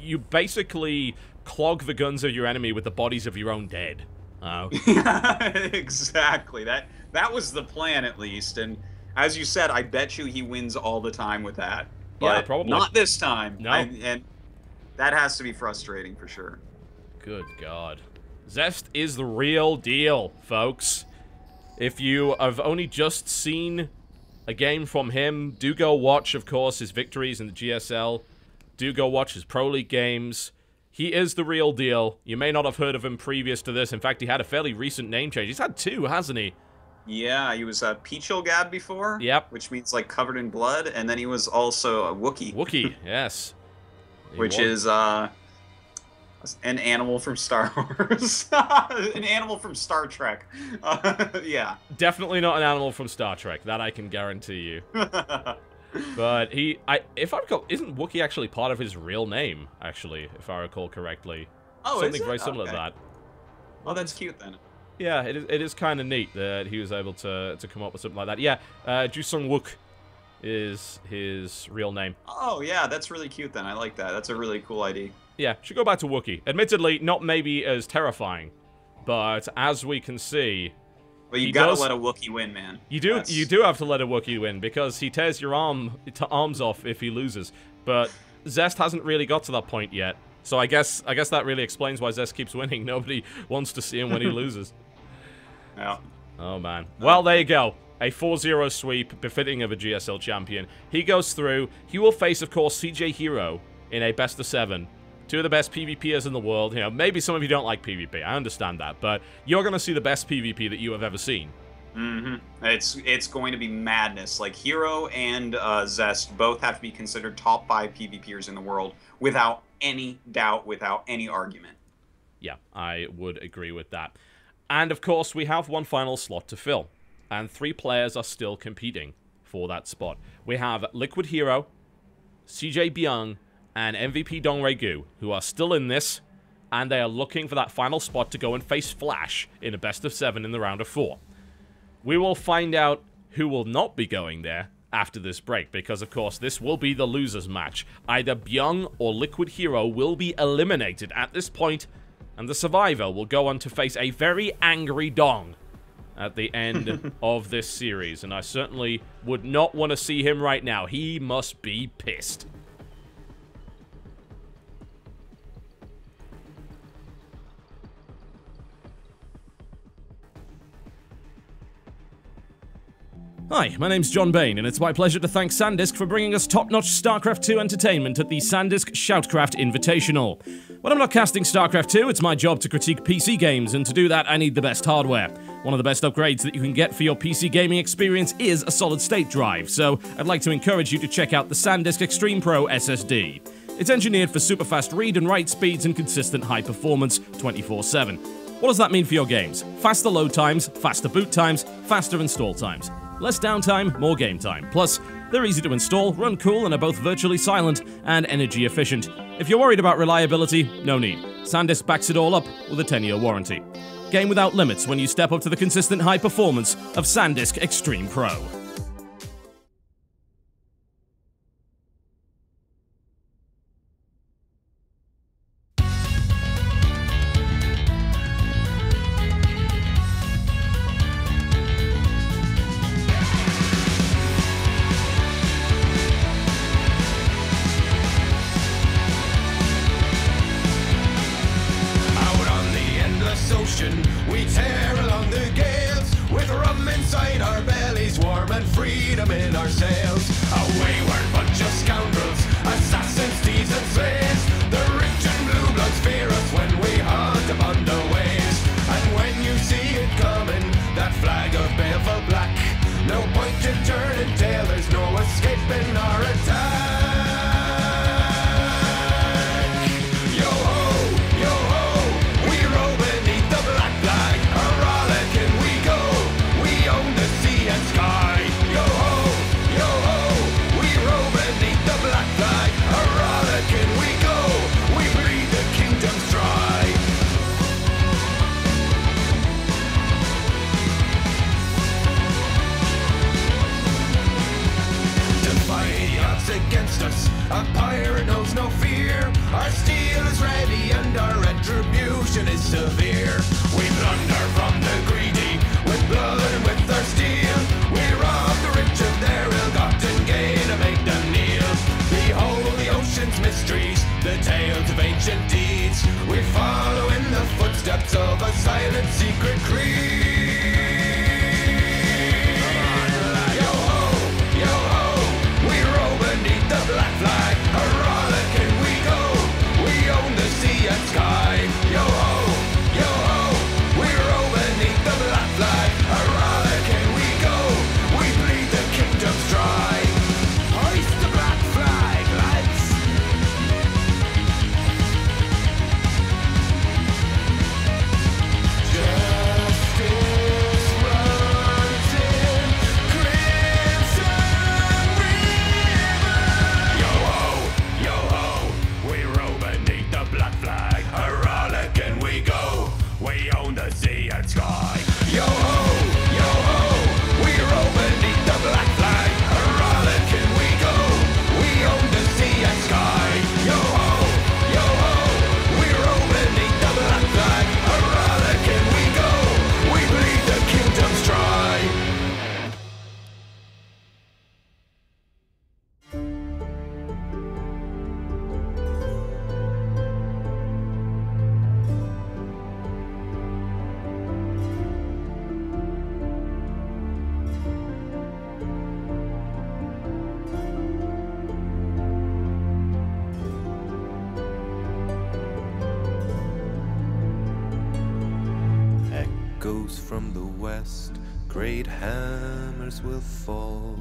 you basically clog the guns of your enemy with the bodies of your own dead. Exactly. That was the plan, at least. And as you said, I bet you he wins all the time with that. But yeah, probably. Not this time. No. And that has to be frustrating for sure. Good God. Zest is the real deal, folks. If you have only just seen a game from him, do go watch, of course, his victories in the GSL. Do go watch his Pro League games. He is the real deal. You may not have heard of him previous to this. In fact, he had a fairly recent name change. He's had 2, hasn't he? Yeah, he was a Peachilgab before. Yep. Which means, like, covered in blood. And then he was also a Wookiee. Wookiee, yes. Which is, an animal from Star Wars. An animal from Star Trek. Yeah. Definitely not an animal from Star Trek. That I can guarantee you. But if I recall, isn't Wookiee actually part of his real name, actually, if I recall correctly? Oh, something is it? very similar Okay. to that. Oh, that's cute, then. Yeah, it is kind of neat that he was able to come up with something like that. Yeah, Jusung Wook is his real name. Oh, yeah, that's really cute, then. I like that. That's a really cool ID. Yeah, should go back to Wookiee. Admittedly, not maybe as terrifying, but as we can see... But you gotta let a Wookiee win, man. You do have to let a Wookiee win, because he tears your arms off if he loses. But Zest hasn't really got to that point yet. So I guess that really explains why Zest keeps winning. Nobody wants to see him when he loses. Yeah. Oh, man. Well, there you go. A 4-0 sweep, befitting of a GSL champion. He goes through. He will face, of course, CJ HerO in a best-of-7. 2 of the best PvPers in the world. You know, maybe some of you don't like PvP. I understand that. But you're going to see the best PvP that you have ever seen. Mm-hmm. It's going to be madness. Like, HerO and Zest both have to be considered top 5 PvPers in the world without any doubt, without any argument. Yeah, I would agree with that. And, of course, we have one final slot to fill. And 3 players are still competing for that spot. We have Liquid HerO, CJ Byung, and MVP Dongregu, who are still in this, and they are looking for that final spot to go and face Flash in a best-of-7 in the round of 4. We will find out who will not be going there after this break, because, of course, this will be the loser's match. Either Byung or Liquid HerO will be eliminated at this point, and the survivor will go on to face a very angry Dong at the end of this series, and I certainly would not want to see him right now. He must be pissed. Hi, my name's John Bain, and it's my pleasure to thank Sandisk for bringing us top-notch StarCraft 2 entertainment at the Sandisk SHOUTcraft Invitational. When I'm not casting StarCraft 2, it's my job to critique PC games, and to do that, I need the best hardware. One of the best upgrades that you can get for your PC gaming experience is a solid-state drive, so I'd like to encourage you to check out the Sandisk Extreme Pro SSD. It's engineered for super-fast read and write speeds and consistent high performance 24/7. What does that mean for your games? Faster load times, faster boot times, faster install times. Less downtime, more game time. Plus, they're easy to install, run cool, and are both virtually silent and energy efficient. If you're worried about reliability, no need. Sandisk backs it all up with a 10-year warranty. Game without limits when you step up to the consistent high performance of Sandisk Extreme Pro. We tear along the gales, with rum inside our bellies, warm and freedom in our sails. A wayward bunch of scoundrels, assassins, thieves and slaves. The rich and blue bloods fear us when we hunt upon the waves. And when you see it coming, that flag of baleful black, no point in turning tail, there's no escaping our attack. Sky, yo ho, we roll beneath is severe. We plunder from the greedy, with blood and with our steel. We rob the rich of their ill-gotten gain and make them kneel. Behold the ocean's mysteries, the tales of ancient deeds. We follow in the footsteps of a silent secret creed. Black flag, a-rollickin' we go. We own the sea and sky. Yo ho, we roll beneath the black flag. A-rollickin' we go. We bleed the kingdoms dry. Hoist the black flag, lads. Justice runs in crimson river. Yo ho, we roll beneath the black flag. A-rollickin' we go. We own the sea and sky. Yo ho, we roll beneath the black flag. A-rollickin' we go. We own the sea and sky. Yo ho, we roll beneath the black flag. A-rollickin' we go. We bleed the kingdoms dry. Echoes from the west, great hammers will fall.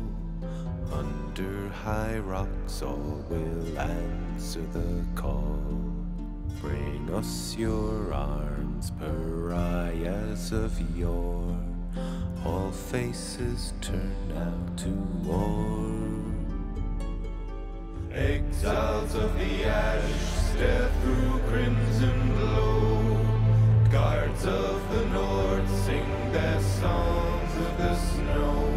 Under high rocks all will answer the call. Bring us your arms, pariahs of yore. All faces turn now to war. Exiles of the ash stare through crimson glow. Guards of the north sing their songs of the snow.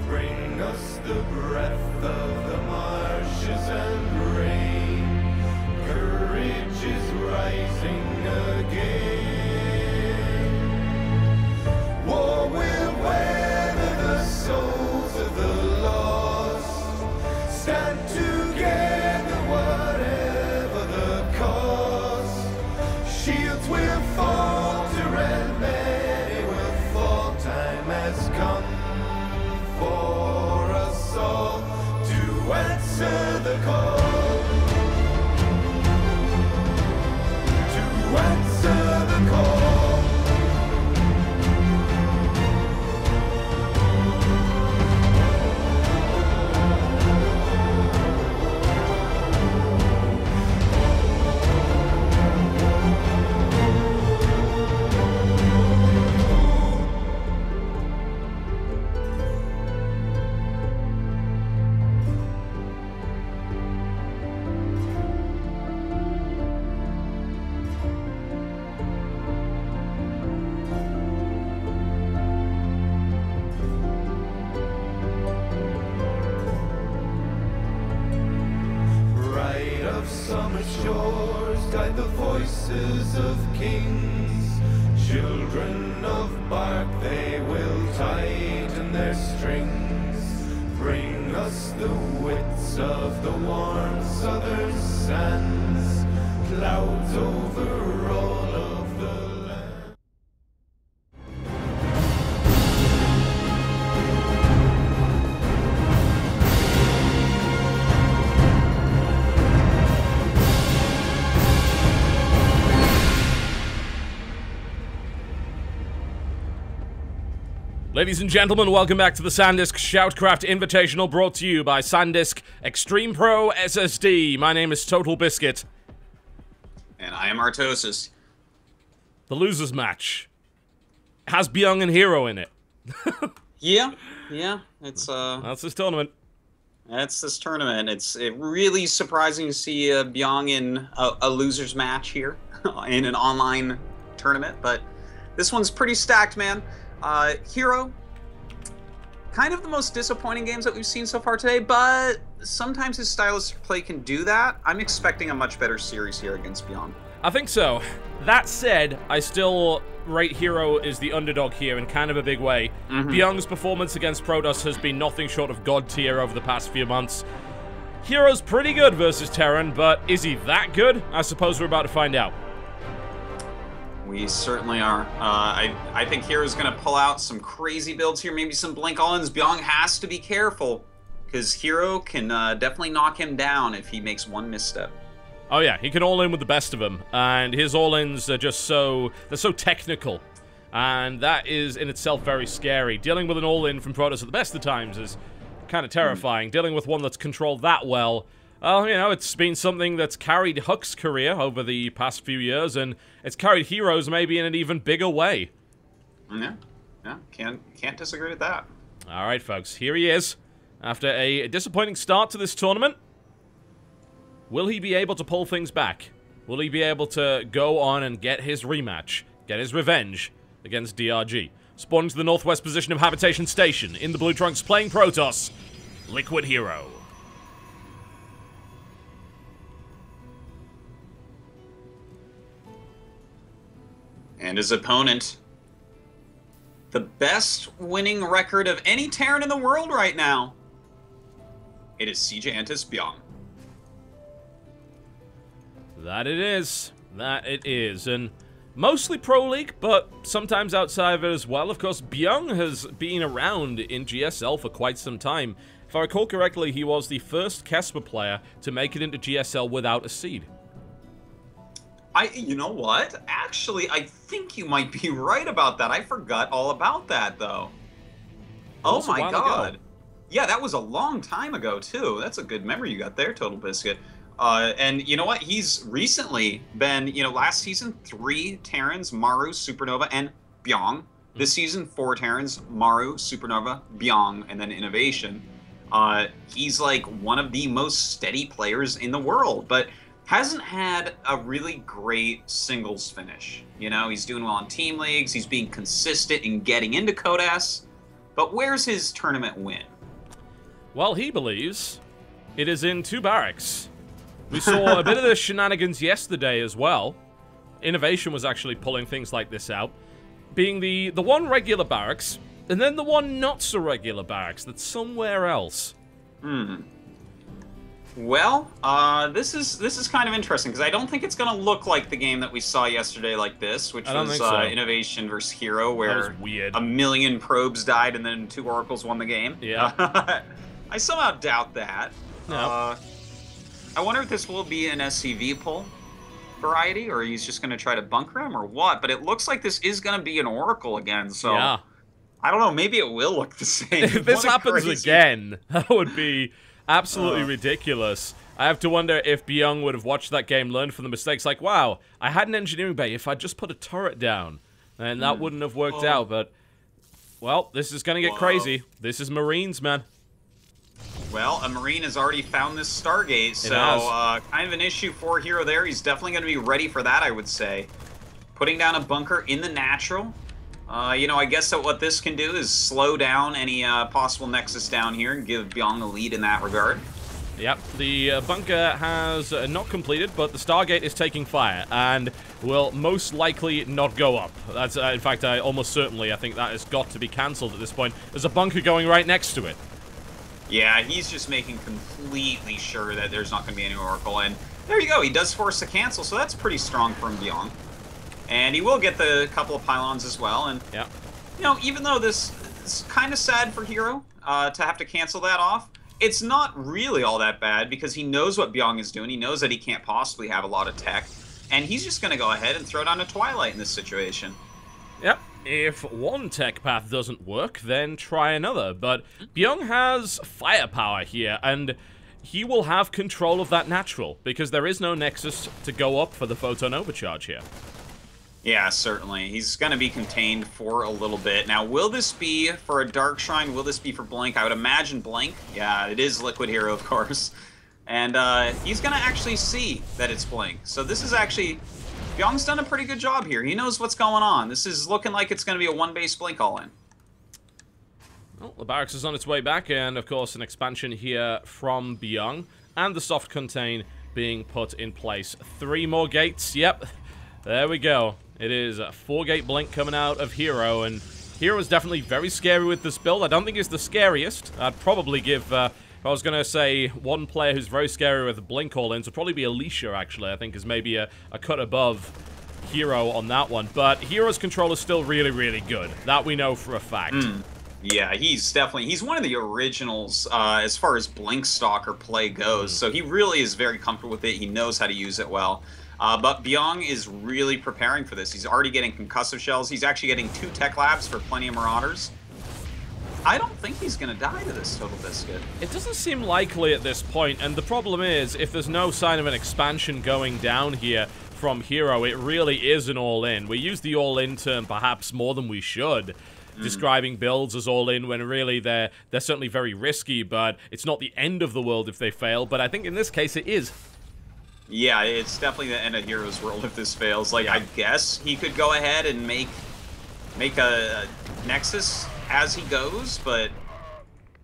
Bring us the breath of the marshes and rain. Courage is rising again. War will weather the souls of the lost. Stand together whatever the cost. Shields will falter and many will fall. Time has come for us all to answer the call. To answer the call. Summer shores guide the voices of kings. Children of bark, they will tighten their strings. Bring us the wits of the warm southern sands. Clouds over all of the land. Ladies and gentlemen, welcome back to the Sandisk SHOUTcraft Invitational, brought to you by Sandisk Extreme Pro SSD. My name is Totalbiscuit. And I am Artosis. The losers match has Byung and HerO in it. Yeah, it's That's this tournament. That's this tournament. It's really surprising to see Byung in a losers match here in an online tournament, but this one's pretty stacked, man. HerO, kind of the most disappointing games that we've seen so far today, but sometimes his stylistic play can do that. I'm expecting a much better series here against Byung. I think so. That said, I still rate HerO as the underdog here in kind of a big way. Byung's performance against Protoss has been nothing short of god tier over the past few months. HerO's pretty good versus Terran, but is he that good? I suppose we're about to find out. We certainly are. I think HerO's going to pull out some crazy builds here, maybe some blink all-ins. Byung has to be careful, because HerO can definitely knock him down if he makes one misstep. Oh yeah, he can all-in with the best of them, and his all-ins are just they're so technical, and that is in itself very scary. Dealing with an all-in from Protoss at the best of times is kind of terrifying. Dealing with one that's controlled that well, well, you know, it's been something that's carried Huck's career over the past few years, and it's carried HerO's maybe in an even bigger way. Yeah, can't disagree with that. All right, folks, here he is. After a disappointing start to this tournament, will he be able to pull things back? Will he be able to go on and get his rematch, get his revenge against DRG? Spawning to the northwest position of Habitation Station, in the blue trunks, playing Protoss, Liquid HerO. And his opponent, the best winning record of any Terran in the world right now. It is Gigantus Byung. That it is. That it is. And mostly Pro League, but sometimes outside of it as well. Of course, Byung has been around in GSL for quite some time. If I recall correctly, he was the first Kesper player to make it into GSL without a seed. You know what? Actually, I think you might be right about that. I forgot all about that, though. Oh my god. Yeah, that was a long time ago, too. That's a good memory you got there, Totalbiscuit. And you know what? He's recently been, you know, last season, 3 Terrans, Maru, Supernova, and Byung. This season, 4 Terrans, Maru, Supernova, Byung, and then Innovation. He's like one of the most steady players in the world, but hasn't had a really great singles finish. You know, he's doing well in team leagues, he's being consistent in getting into Code S, but where's his tournament win? Well, he believes it is in 2 barracks. We saw a bit of the shenanigans yesterday as well. Innovation was actually pulling things like this out, being the one regular barracks, and then the one not so regular barracks that's somewhere else. Well, this is kind of interesting, because I don't think it's going to look like the game that we saw yesterday like this, which was Innovation versus HerO, where a million probes died and then 2 oracles won the game. Yeah. I somehow doubt that. No. I wonder if this will be an SCV pull variety, or he's just going to try to bunker him, or what. But it looks like this is going to be an oracle again, so yeah. I don't know. Maybe it will look the same. If this happens again, that would be absolutely ridiculous. I have to wonder if Byung would have watched that game, learned from the mistakes, like, wow, I had an engineering bay. If I just put a turret down, then that wouldn't have worked out. But, well, this is going to get crazy. This is Marines, man. Well, a Marine has already found this Stargate, so kind of an issue for HerO there. He's definitely going to be ready for that, I would say. Putting down a bunker in the natural. You know, I guess that what this can do is slow down any possible Nexus down here and give Byung a lead in that regard. Yep, the bunker has not completed, but the Stargate is taking fire and will most likely not go up. That's, in fact, almost certainly, I think that has got to be cancelled at this point. There's a bunker going right next to it. Yeah, he's just making completely sure that there's not going to be any Oracle, and there you go, he does force a cancel, so that's pretty strong from Byung. And he will get the couple of pylons as well, and, you know, even though this is kind of sad for HerO to have to cancel that off, it's not really all that bad, because he knows what Byung is doing, he knows that he can't possibly have a lot of tech, and he's just going to go ahead and throw down a Twilight in this situation. Yep. If one tech path doesn't work, then try another. But Byung has firepower here, and he will have control of that natural, because there is no Nexus to go up for the Photon Overcharge here. Yeah, certainly. He's going to be contained for a little bit. Now, will this be for a Dark Shrine? Will this be for Blink? I would imagine Blink. Yeah, it is Liquid HerO, of course. And he's going to actually see that it's Blink. So this is actually... Byung's done a pretty good job here. He knows what's going on. This is looking like it's going to be a 1-base Blink all-in. Well, the barracks is on its way back, and of course an expansion here from Byung, and the soft contain being put in place. 3 more gates, yep, there we go. It is a 4-gate blink coming out of HerO, and HerO is definitely very scary with this build. I don't think he's the scariest. I'd probably give, if I was going to say one player who's very scary with blink all-ins, would probably be Alicia, actually. I think is maybe a cut above HerO on that one. But HerO's control is still really, really good. That we know for a fact. Yeah, he's one of the originals as far as Blink Stalker play goes, so he really is very comfortable with it. He knows how to use it well. But Byung is really preparing for this. He's already getting concussive shells. He's actually getting 2 tech labs for plenty of Marauders. I don't think he's going to die to this Totalbiscuit. It doesn't seem likely at this point, and the problem is, if there's no sign of an expansion going down here from HerO, it really is an all-in. We use the all-in term perhaps more than we should, describing builds as all-in when really they're certainly very risky, but it's not the end of the world if they fail, but I think in this case it is. Yeah, it's definitely the end of HerO's world if this fails. Like, I guess he could go ahead and make a Nexus as he goes, but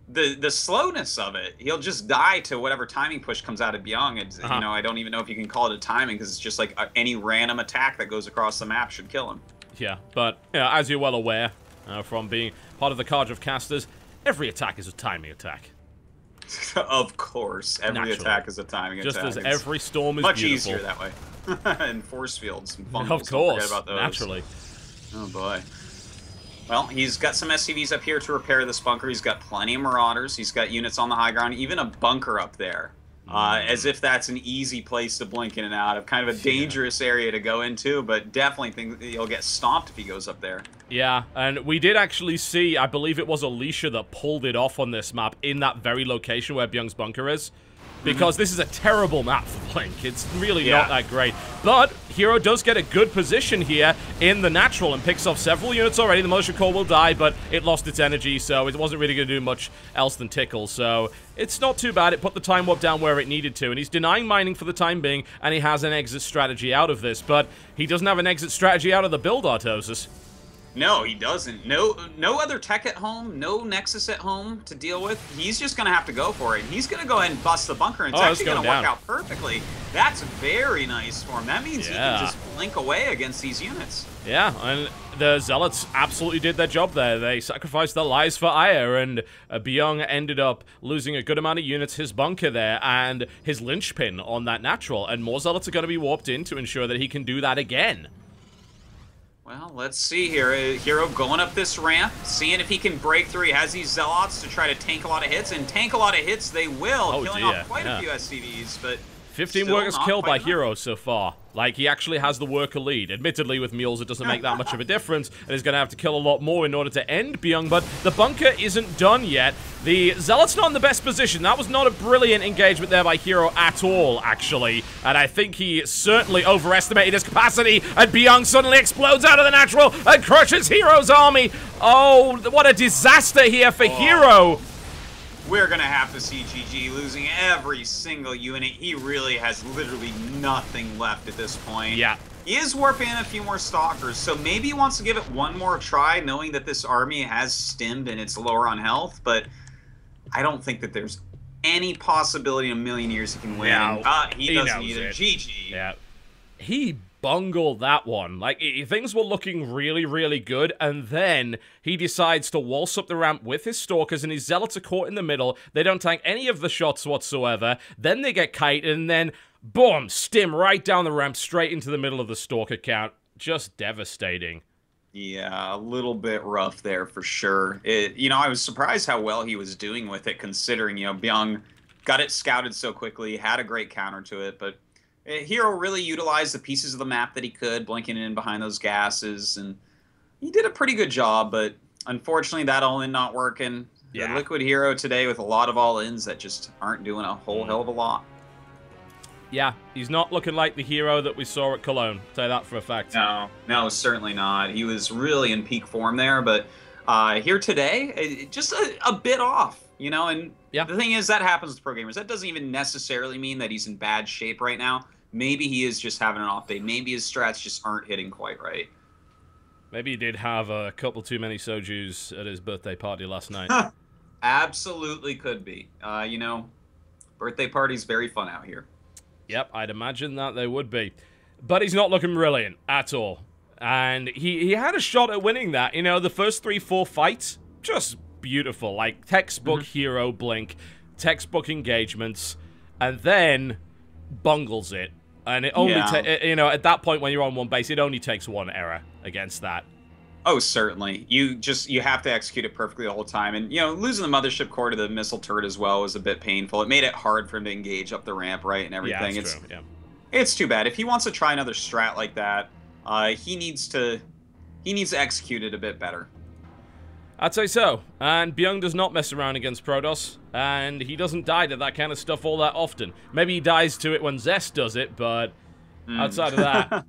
the slowness of it, he'll just die to whatever timing push comes out of Byung. It's, you know, I don't even know if you can call it a timing, because it's just like any random attack that goes across the map should kill him. Yeah, but as you're well aware, from being part of the cadre of casters, every attack is a timing attack. Of course, every attack is a timing attack. Just as every storm is much beautiful. easier that way. And force fields and fumbles. Of course, forget about those. naturally. Oh boy. Well, he's got some SCVs up here to repair this bunker. He's got plenty of Marauders. He's got units on the high ground, even a bunker up there. As if that's an easy place to blink in and out of. Kind of a dangerous area to go into, but definitely think that he'll get stomped if he goes up there. Yeah, and we did actually see, I believe it was Alicia that pulled it off on this map in that very location where Byung's bunker is. Because this is a terrible map for Blink. It's really not that great. But HerO does get a good position here in the natural and picks off several units already. The militia core will die, but it lost its energy, so it wasn't really going to do much else than tickle. So it's not too bad. It put the time warp down where it needed to, and he's denying mining for the time being, and he has an exit strategy out of this. But he doesn't have an exit strategy out of the build, Artosis. No, he doesn't. No other tech at home, no Nexus at home to deal with. He's just going to have to go for it. He's going to go ahead and bust the bunker, and it's actually going to work out perfectly. That's very nice for him. That means he can just blink away against these units. Yeah, and the Zealots absolutely did their job there. They sacrificed their lives for Aya, and Byung ended up losing a good amount of units, his bunker there, and his linchpin on that natural. And more Zealots are going to be warped in to ensure that he can do that again. Well, let's see here. HerO going up this ramp, seeing if he can break through. He has these Zealots to try to tank a lot of hits, and tank a lot of hits they will, killing off quite a few SCVs, but 15 workers killed by HerO so far. Like, he actually has the worker lead. Admittedly, with mules, it doesn't make that much of a difference, and he's going to have to kill a lot more in order to end Byung, but the bunker isn't done yet. The Zealot's not in the best position. That was not a brilliant engagement there by HerO at all, actually, and I think he certainly overestimated his capacity, and Byung suddenly explodes out of the natural and crushes HerO's army. Oh, what a disaster here for HerO. We're going to have to see GG losing every single unit. He really has literally nothing left at this point. Yeah. He is warping in a few more Stalkers, so maybe he wants to give it one more try, knowing that this army has stimmed and it's lower on health, but I don't think that there's any possibility in a million years he can win. He doesn't either. GG. Yeah. He bungled that one. Like, things were looking really, really good, and then he decides to waltz up the ramp with his Stalkers, and his Zealots are caught in the middle. They don't tank any of the shots whatsoever. Then they get kited, and then, boom, stim right down the ramp, straight into the middle of the Stalker count. Just devastating. Yeah, a little bit rough there for sure. You know, I was surprised how well he was doing with it, considering, you know, Byung got it scouted so quickly, had a great counter to it, but HerO really utilized the pieces of the map that he could, blinking in behind those gases, and he did a pretty good job, but unfortunately that all-in not working. The Liquid HerO today with a lot of all-ins that just aren't doing a whole hell of a lot. Yeah, he's not looking like the HerO that we saw at Cologne. I'll tell you that for a fact. No, certainly not. He was really in peak form there, but here today, just a bit off. You know, and the thing is, that happens with pro gamers. That doesn't even necessarily mean that he's in bad shape right now. Maybe he is just having an off day. Maybe his strats just aren't hitting quite right. Maybe he did have a couple too many sojus at his birthday party last night. Absolutely could be. You know, birthday party's very fun out here. Yep, I'd imagine that they would be. But he's not looking brilliant at all. And he had a shot at winning that. You know, the first 3-4 fights, just beautiful. Like, textbook HerO blink, textbook engagements, and then bungles it. And it only, you know, at that point when you're on one base, it only takes one error against that. Oh, certainly. You have to execute it perfectly the whole time. And, you know, losing the mothership core to the missile turret as well was a bit painful. It made it hard for him to engage up the ramp, right, and everything. Yeah, that's true. It's too bad. If he wants to try another strat like that, he needs to execute it a bit better. I'd say so. And Byung does not mess around against Protoss, and he doesn't die to that kind of stuff all that often. Maybe he dies to it when Zest does it, but outside of that,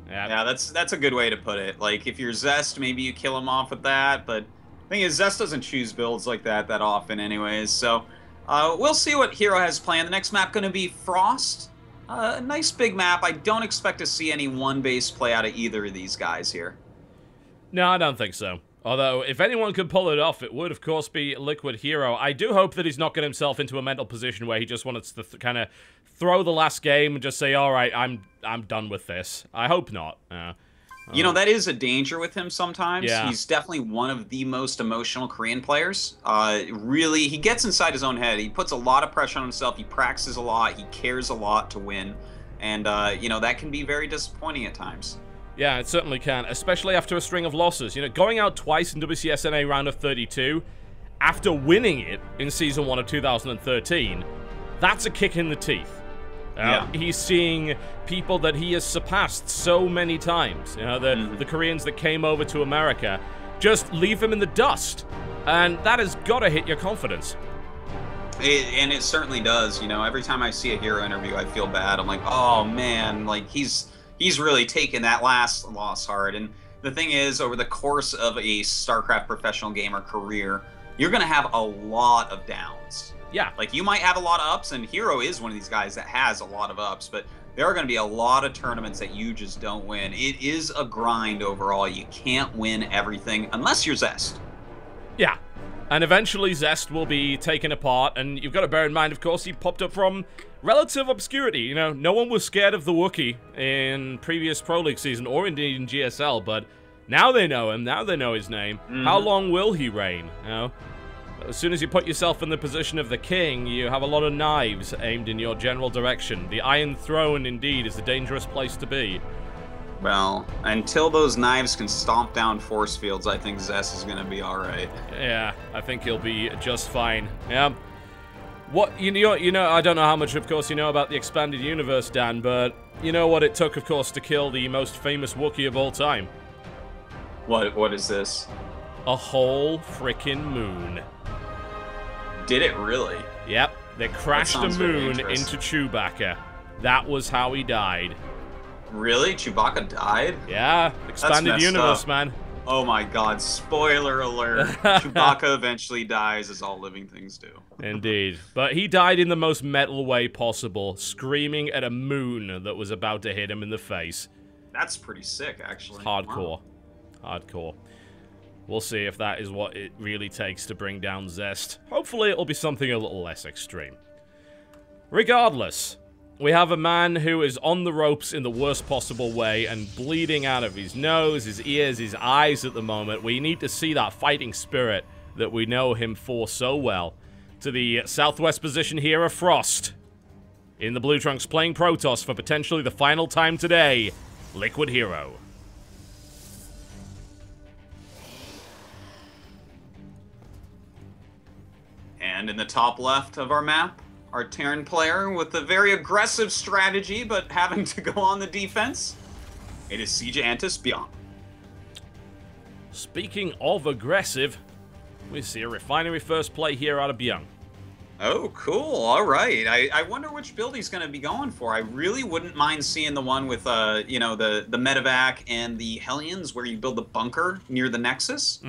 Yeah, that's a good way to put it. Like, if you're Zest, maybe you kill him off with that, but the thing is, Zest doesn't choose builds like that often anyways, so we'll see what HerO has planned. The next map going to be Frost. A nice big map. I don't expect to see any one base play out of either of these guys here. No, I don't think so. Although, if anyone could pull it off, it would, of course, be Liquid HerO. I do hope that he's not getting himself into a mental position where he just wants to kind of throw the last game and just say, all right, I'm done with this. I hope not. You know, that is a danger with him sometimes. Yeah. He's definitely one of the most emotional Korean players. Really, he gets inside his own head. He puts a lot of pressure on himself. He practices a lot. He cares a lot to win. And, you know, that can be very disappointing at times. Yeah, it certainly can, especially after a string of losses. You know, going out twice in WCSNA round of 32, after winning it in Season 1 of 2013, that's a kick in the teeth. He's seeing people that he has surpassed so many times. You know, the Koreans that came over to America, just leave him in the dust. And that has got to hit your confidence. And it certainly does. You know, every time I see a HerO interview, I feel bad. I'm like, oh, man, like, he's really taken that last loss hard. And the thing is, over the course of a StarCraft professional gamer career, you're going to have a lot of downs. Yeah. Like, you might have a lot of ups, and HerO is one of these guys that has a lot of ups, but there are going to be a lot of tournaments that you just don't win. It is a grind overall. You can't win everything unless you're Zest. Yeah. And eventually Zest will be taken apart, and you've got to bear in mind, of course, he popped up from relative obscurity. You know, no one was scared of the Wookiee in previous Pro League season, or indeed in GSL, but now they know him, now they know his name. How long will he reign? You know, as soon as you put yourself in the position of the king, you have a lot of knives aimed in your general direction. The Iron Throne, indeed, is a dangerous place to be. Well, until those knives can stomp down force fields, I think Zest is going to be all right. Yeah, I think he'll be just fine. Yeah. What you know, I don't know how much, of course, you know about the expanded universe, Dan, but you know what it took, of course, to kill the most famous Wookiee of all time? What is this? A whole frickin' moon. Did it really? Yep, they crashed a moon into Chewbacca. That was how he died. Really? Chewbacca died? Yeah, expanded universe, man. Oh my god, spoiler alert. Chewbacca eventually dies, as all living things do. Indeed. But he died in the most metal way possible, screaming at a moon that was about to hit him in the face. That's pretty sick, actually. Hardcore. Wow. Hardcore. We'll see if that is what it really takes to bring down Zest. Hopefully it'll be something a little less extreme. Regardless, we have a man who is on the ropes in the worst possible way and bleeding out of his nose, his ears, his eyes at the moment. We need to see that fighting spirit that we know him for so well. To the southwest position here of Frost. In the Blue Trunks playing Protoss for potentially the final time today, Liquid HerO. And in the top left of our map, our Terran player with a very aggressive strategy, but having to go on the defense. It is Siege Byung. Speaking of aggressive, we see a refinery first play here out of Byung. Oh, cool. All right. I wonder which build he's going to be going for. I really wouldn't mind seeing the one with, you know, the medevac and the Hellions where you build a bunker near the Nexus.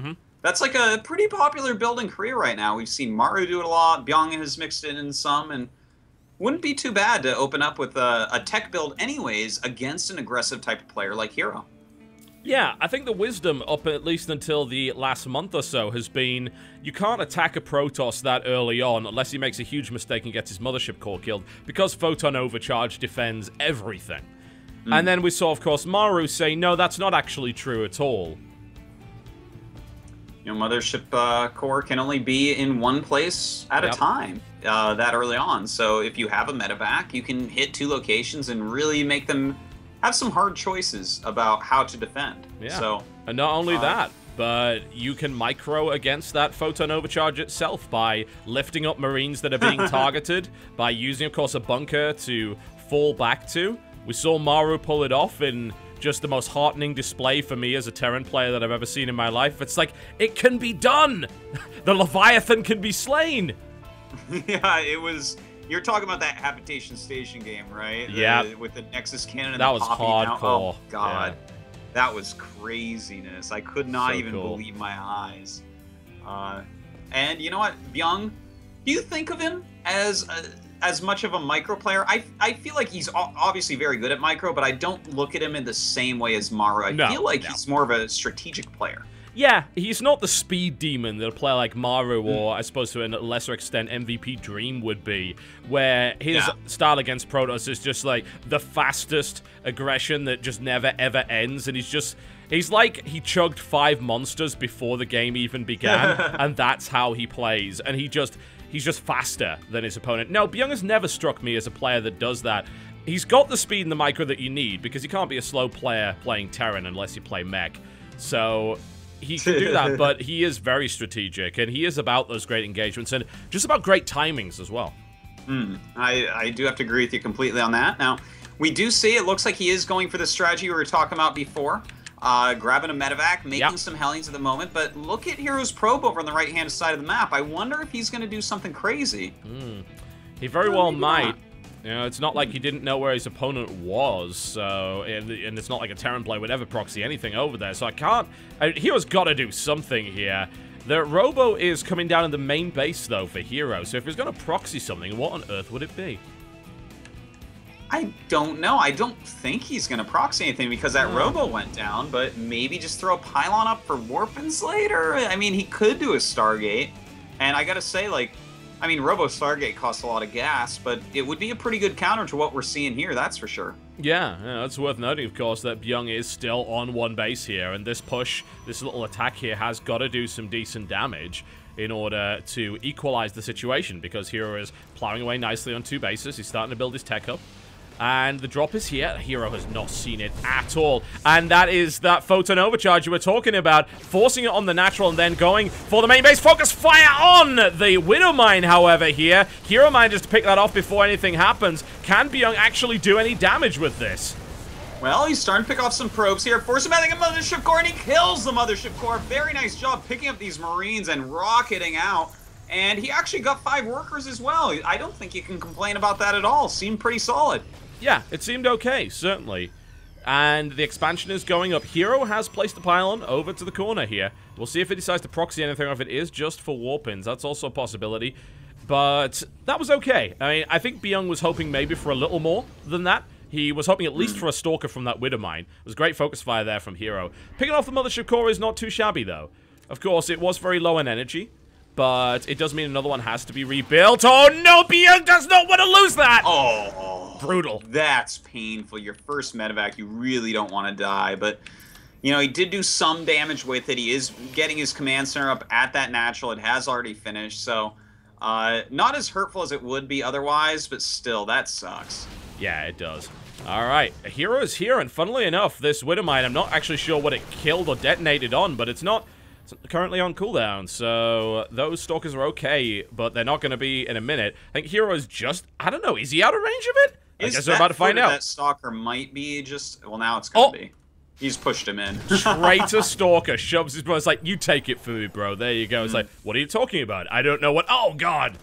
That's like a pretty popular build in Korea right now. We've seen Maru do it a lot. Byung has mixed it in some, and wouldn't be too bad to open up with a tech build anyways against an aggressive type of player like HerO. Yeah, I think the wisdom up at least until the last month or so has been you can't attack a Protoss that early on unless he makes a huge mistake and gets his mothership core killed, because Photon Overcharge defends everything. And then we saw, of course, Maru say, no, that's not actually true at all. You know, mothership core can only be in one place at a time that early on. So if you have a medevac, you can hit 2 locations and really make them have some hard choices about how to defend. Yeah. So, and not only that, but you can micro against that Photon Overcharge itself by lifting up Marines that are being targeted, by using, of course, a bunker to fall back to. We saw Maru pull it off in just the most heartening display for me as a Terran player that I've ever seen in my life. It's like, it can be done! The Leviathan can be slain! Yeah, it was... You're talking about that Habitation Station game, right? Yeah. With the Nexus cannon and that the was poppy hardcore. out. Oh, God. Yeah. That was craziness. I could not even cool. believe my eyes. And you know what, Byung? Do you think of him as much of a micro player? I feel like he's obviously very good at micro, but I don't look at him in the same way as Maru. I feel like he's more of a strategic player. Yeah, he's not the speed demon that a player like Maru or, I suppose to a lesser extent, MVP Dream would be, where his style against Protoss is just like the fastest aggression that just never ever ends, and he's like he chugged 5 monsters before the game even began, and that's how he plays, and he's just faster than his opponent. No, Byung has never struck me as a player that does that. He's got the speed and the micro that you need, because you can't be a slow player playing Terran unless you play mech. So he can do that, but he is very strategic, and he is about those great engagements, and just about great timings as well. I do have to agree with you completely on that. Now, we do see, it looks like he is going for the strategy we were talking about before. Grabbing a medevac, making some Hellions at the moment, but look at HerO's probe over on the right-hand side of the map. I wonder if he's going to do something crazy. He very well might. You know, it's not like he didn't know where his opponent was, so, and it's not like a Terran player would ever proxy anything over there, so HerO's got to do something here. The Robo is coming down in the main base, though, for HerO, so if he's going to proxy something, what on earth would it be? I don't know. I don't think he's going to proxy anything because that Robo went down, but maybe just throw a pylon up for Warpins later? I mean, he could do a Stargate, and I gotta say, like, I mean, Robo Stargate costs a lot of gas, but it would be a pretty good counter to what we're seeing here, that's for sure. Yeah, it's worth noting, of course, that Byung is still on 1 base here, and this push, this little attack here, has got to do some decent damage in order to equalize the situation, because HerO is plowing away nicely on 2 bases. He's starting to build his tech up. And the drop is here. HerO has not seen it at all. And that is that Photon Overcharge you were talking about, forcing it on the natural and then going for the main base. Focus fire on the Widow Mine, however, here. HerO manages to pick that off before anything happens. Can Byung actually do any damage with this? Well, he's starting to pick off some probes here. Forcing back a Mothership Core, and he kills the Mothership Core. Very nice job picking up these Marines and rocketing out. And he actually got 5 workers as well. I don't think you can complain about that at all. Seemed pretty solid. Yeah, it seemed okay, certainly. And the expansion is going up. HerO has placed the pylon over to the corner here. We'll see if he decides to proxy anything, or if it is just for Warpins. That's also a possibility. But that was okay. I mean, I think Byung was hoping maybe for a little more than that. He was hoping at least for a Stalker from that Widow Mine. It was great focus fire there from HerO. Picking off the Mothership Core is not too shabby, though. Of course, it was very low in energy, but it does mean another one has to be rebuilt. Oh no, Byung does not want to lose that! Oh. Brutal. That's painful. Your first medevac, you really don't want to die, but, you know, he did do some damage with it. He is getting his command center up at that natural. It has already finished, so not as hurtful as it would be otherwise, but still, that sucks. Yeah, it does. All right, HerO is here, and funnily enough, this Widow Mine, I'm not actually sure what it killed or detonated on, but it's not currently on cooldown, so those Stalkers are okay, but they're not going to be in a minute. I think HerO's just, I don't know, is he out of range of it? I guess we're about to find out. That Stalker might be just, well, now it's going to be. He's pushed him in. Traitor Stalker shoves his bro. It's like, you take it for me, bro. There you go. It's like, what are you talking about? I don't know what. Oh, God.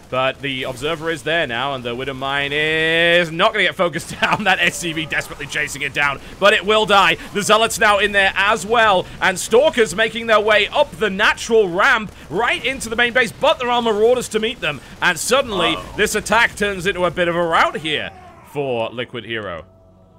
But the Observer is there now, and the Widow Mine is not going to get focused down. That SCV desperately chasing it down, but it will die. The Zealot's now in there as well, and Stalkers making their way up the natural ramp right into the main base, but there are Marauders to meet them, and suddenly this attack turns into a bit of a rout here for Liquid HerO.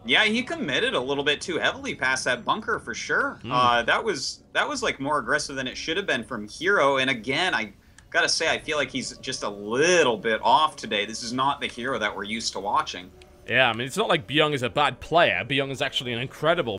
Yeah, he committed a little bit too heavily past that bunker for sure. That was like more aggressive than it should have been from HerO. And again, I gotta say, I feel like he's just a little bit off today. This is not the HerO that we're used to watching. Yeah, I mean, it's not like Byung is a bad player. Byung is actually an incredible